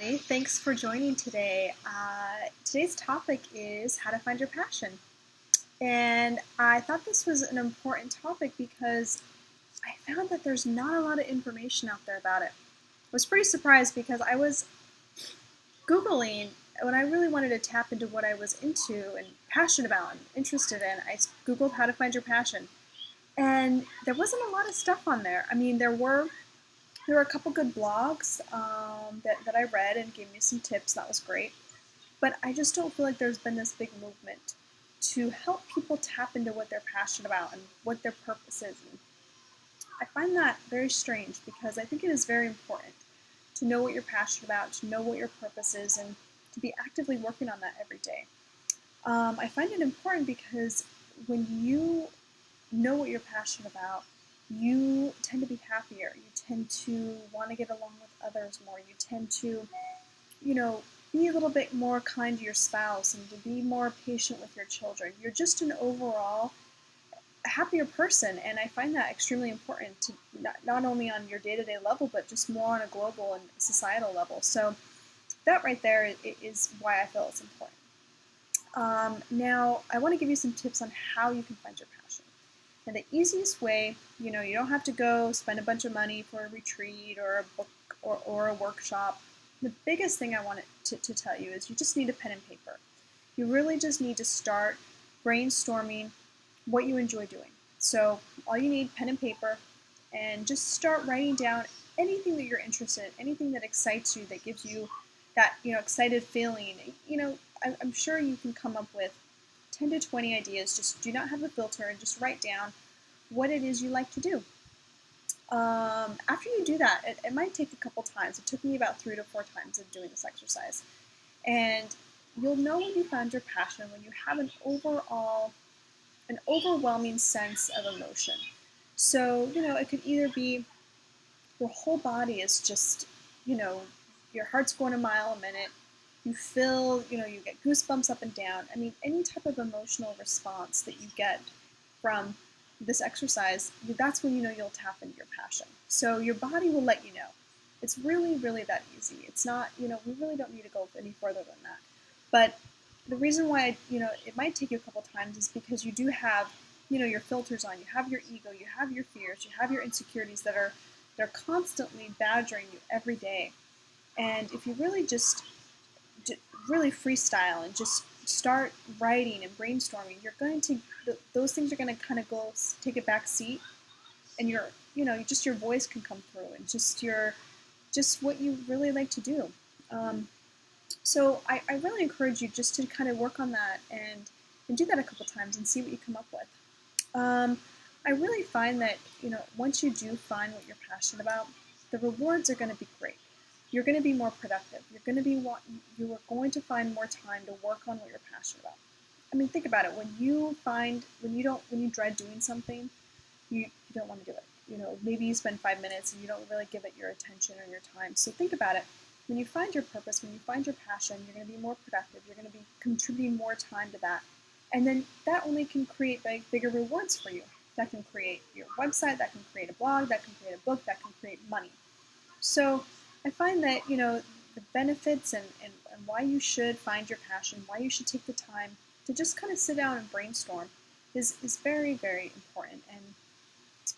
Thanks for joining today. Today's topic is how to find your passion. And I thought this was an important topic because I found that there's not a lot of information out there about it. I was pretty surprised because I was Googling when I really wanted to tap into what I was into and passionate about and interested in. I Googled how to find your passion. And there wasn't a lot of stuff on there. I mean, there were a couple good blogs that I read and gave me some tips. That was great. But I just don't feel like there's been this big movement to help people tap into what they're passionate about and what their purpose is. And I find that very strange because I think it is very important to know what you're passionate about, to know what your purpose is, and to be actively working on that every day. I find it important because when you know what you're passionate about, you tend to be happier. You tend to want to get along with others more. You tend to, you know, be a little bit more kind to your spouse and to be more patient with your children. You're just an overall happier person, and I find that extremely important to not only on your day-to-day level, but just more on a global and societal level. So that right there is why I feel it's important. Now, I want to give you some tips on how you can find your passion. And the easiest way, you don't have to go spend a bunch of money for a retreat or a book or a workshop. The biggest thing I wanted to tell you is you just need a pen and paper. You really just need to start brainstorming what you enjoy doing. So all you need, pen and paper, and just start writing down anything that you're interested in, anything that excites you, that gives you that excited feeling. I'm sure you can come up with 10 to 20 ideas. Just do not have a filter and just write down what it is you like to do. After you do that, it might take a couple times. It took me about 3 to 4 times of doing this exercise. And you'll know when you found your passion when you have an overwhelming sense of emotion. So, it could either be your whole body is just, you know, your heart's going a mile a minute. You feel, you get goosebumps up and down. I mean, any type of emotional response that you get from this exercise, that's when you know you'll tap into your passion. So your body will let you know. It's really, really that easy. It's not, we really don't need to go any further than that. But the reason why, it might take you a couple times is because you do have, your filters on. You have your ego, you have your fears, you have your insecurities they're constantly badgering you every day. And if you really just really freestyle and just start writing and brainstorming, you're going to those things are going to kind of go take a back seat, and just your voice can come through and just what you really like to do. So I really encourage you just to kind of work on that and do that a couple times and see what you come up with. I really find that once you do find what you're passionate about, the rewards are going to be great. You're going to be more productive. You are going to find more time to work on what you're passionate about. I mean, think about it. When you dread doing something, you don't want to do it. Maybe you spend 5 minutes and you don't really give it your attention or your time. So think about it. When you find your purpose, when you find your passion, you're going to be more productive. You're going to be contributing more time to that. And then that only can create bigger rewards for you. That can create your website, that can create a blog, that can create a book, that can create money. So I find that, the benefits and why you should find your passion, why you should take the time to just kind of sit down and brainstorm is very, very important. And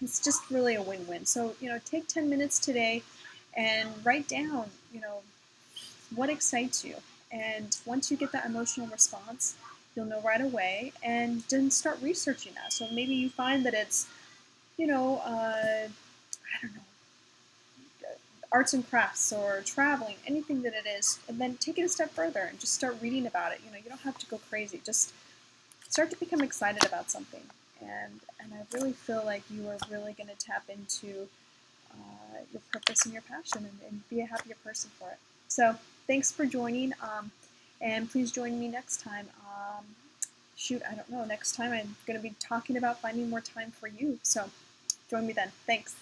it's just really a win-win. So, take 10 minutes today and write down, what excites you. And once you get that emotional response, you'll know right away, and then start researching that. So maybe you find that it's, I don't know, arts and crafts or traveling, anything that it is, and then take it a step further and just start reading about it. You don't have to go crazy. Just start to become excited about something. And I really feel like you are really going to tap into your purpose and your passion and be a happier person for it. So thanks for joining, and please join me next time. I don't know, next time I'm going to be talking about finding more time for you. So join me then. Thanks.